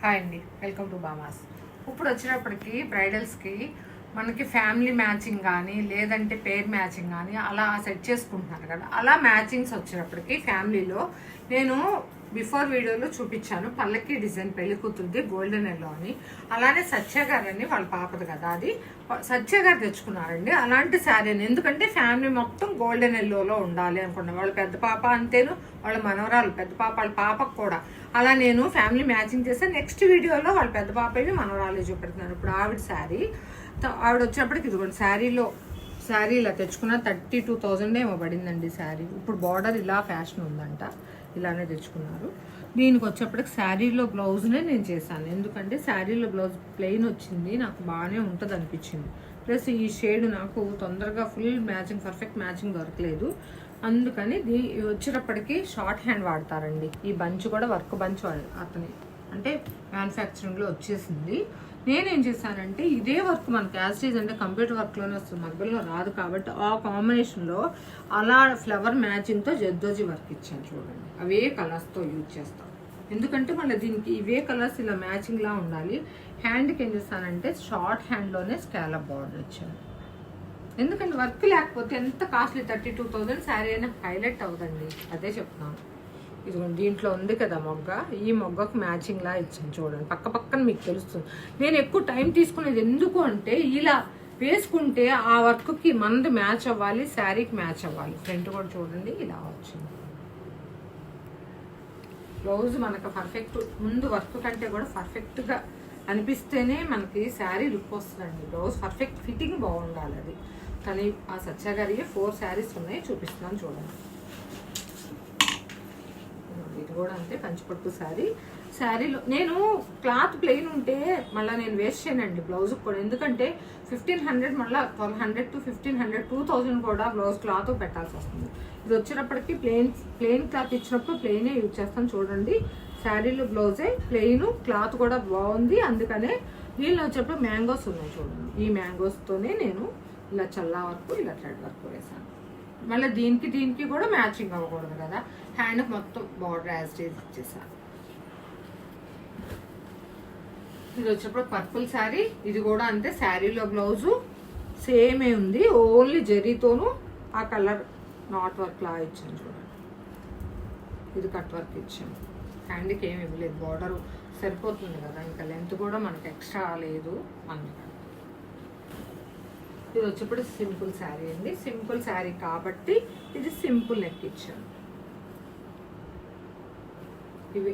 Hi అండి, welcome to బామాస్. ఇప్పుడు వచ్చినప్పటికి బ్రైడల్స్కి మనకి ఫ్యామిలీ మ్యాచింగ్ కానీ లేదంటే పేర్ మ్యాచింగ్ కానీ అలా సెట్ చేసుకుంటున్నారు కదా. అలా మ్యాచింగ్స్ వచ్చినప్పటికి ఫ్యామిలీలో నేను బిఫోర్ వీడియోలో చూపించాను పల్లకి డిజైన్ పెళ్లి కూతురుది గోల్డెన్ ఎల్లో అని. అలానే సత్య గారు అని వాళ్ళ పాపది కదా, అది సత్య గారు తెచ్చుకున్నారండి అలాంటి శారీ అని. ఎందుకంటే ఫ్యామిలీ మొత్తం గోల్డెన్ ఎల్లోలో ఉండాలి అనుకున్నాను. వాళ్ళ పెద్ద పాప అంతేను, వాళ్ళ మనవరాలు పెద్ద పాప, వాళ్ళ పాపకు కూడా అలా నేను ఫ్యామిలీ మ్యాచింగ్ చేస్తే నెక్స్ట్ వీడియోలో వాళ్ళ పెద్ద పాపవి మనవరాలు చూపెడుతున్నాను. ఇప్పుడు ఆవిడ శారీ, ఆవిడ వచ్చినప్పటికి ఇదిగోండి శారీ ఇలా తెచ్చుకున్న 32,000 ఏమో పడిందండి శారీ. ఇప్పుడు బార్డర్ ఇలా ఫ్యాషన్ ఉందంట, ఇలానే తెచ్చుకున్నారు. దీనికి వచ్చేప్పటికి శారీలో బ్లౌజ్నే నేను చేశాను. ఎందుకంటే శారీలో బ్లౌజ్ ప్లెయిన్ వచ్చింది, నాకు బాగానే ఉంటుంది అనిపించింది. ప్లస్ ఈ షేడ్ నాకు తొందరగా ఫుల్ మ్యాచింగ్ పర్ఫెక్ట్ మ్యాచింగ్ దొరకలేదు. అందుకని వచ్చేటప్పటికి షార్ట్ హ్యాండ్ వాడతారండి. ఈ బంచ్ కూడా వర్క్ బంచ్ అతని అంటే మ్యానుఫ్యాక్చరింగ్లో వచ్చేసింది. నేనేం చేశానంటే ఇదే వర్క్ మనకి యాస్టీజ్ అంటే కంప్యూటర్ వర్క్లోనే వస్తుంది, మగ్గల్లో రాదు కాబట్టి ఆ కాంబినేషన్లో అలా ఫ్లవర్ మ్యాచింగ్తో జర్దోజీ వర్క్ ఇచ్చాను చూడండి. అవే కలర్స్తో యూజ్ చేస్తాం, ఎందుకంటే మళ్ళీ దీనికి ఇవే కలర్స్ ఇలా మ్యాచింగ్లా ఉండాలి. హ్యాండ్కి ఏం చేస్తానంటే షార్ట్ హ్యాండ్లోనే స్కాలప్ బార్డర్ ఇచ్చాను. ఎందుకంటే వర్క్ లేకపోతే ఎంత కాస్ట్లీ 32,000 శారీ అయినా హైలైట్ అవుదండి, అదే చెప్తున్నాను. ఇదిగోండి దీంట్లో ఉంది కదా మొగ్గ, ఈ మొగ్గకు మ్యాచింగ్ లా ఇచ్చాను చూడండి. పక్క పక్కన మీకు తెలుస్తుంది. నేను ఎక్కువ టైం తీసుకునేది ఎందుకు అంటే ఇలా వేసుకుంటే ఆ వర్క్కి మనది మ్యాచ్ అవ్వాలి, శారీకి మ్యాచ్ అవ్వాలి. ఫ్రంట్ కూడా చూడండి ఇలా వచ్చింది. బ్లౌజ్ మనకు పర్ఫెక్ట్ ముందు వర్క్ కంటే కూడా పర్ఫెక్ట్గా అనిపిస్తేనే మనకి శారీ లుక్ వస్తుందండి. బ్లౌజ్ పర్ఫెక్ట్ ఫిట్టింగ్ బాగుండాలి అది. కానీ ఆ సత్య గారి 4 శారీస్ ఉన్నాయి, చూపిస్తున్నాను చూడండి. ఇది కూడా అంతే కంచిపట్టు శారీలో నేను క్లాత్ ప్లెయిన్ ఉంటే మళ్ళీ నేను వేస్ట్ చేయనండి బ్లౌజ్కి కూడా. ఎందుకంటే 1,500 మళ్ళీ 1,200 to 1,500 2,000 కూడా బ్లౌజ్ క్లాత్ పెట్టాల్సి వస్తుంది. ఇది వచ్చేటప్పటికి ప్లెయిన్ క్లాత్ ఇచ్చినప్పుడు ప్లెయినే యూజ్ చేస్తాను చూడండి. శారీలో బ్లౌజే ప్లెయిన్, క్లాత్ కూడా బాగుంది. అందుకనే దీనిలో వచ్చేటప్పుడు మ్యాంగోస్ ఉన్నాయి చూడండి. ఈ మ్యాంగోస్తోనే నేను ఇలా చల్లా వర్క్ ఇలా థ్రెడ్ వర్క్ వేసాను. మళ్ళీ దీనికి కూడా మ్యాచింగ్ అవ్వకూడదు కదా, హ్యాండ్కి మొత్తం బార్డర్ యాస్టేజ్ ఇచ్చేసాను. ఇది వచ్చేప్పుడు పర్పుల్ శారీ, ఇది కూడా అంతే. శారీలో బ్లౌజు సేమే ఉంది, ఓన్లీ జరీతోనూ ఆ కలర్ నాట్ వర్క్ లా ఇచ్చాను చూడండి. ఇది కట్ వర్క్ ఇచ్చాను. హ్యాండ్కి ఏమి ఇవ్వలేదు, బార్డర్ సరిపోతుంది కదా, ఇంకా లెంత్ కూడా మనకి ఎక్స్ట్రా లేదు అందుకని. ఇది వచ్చేప్పుడు సింపుల్ శారీ అండి. సింపుల్ శారీ కాబట్టి ఇది సింపుల్ నెక్ ఇచ్చాను. ఇవి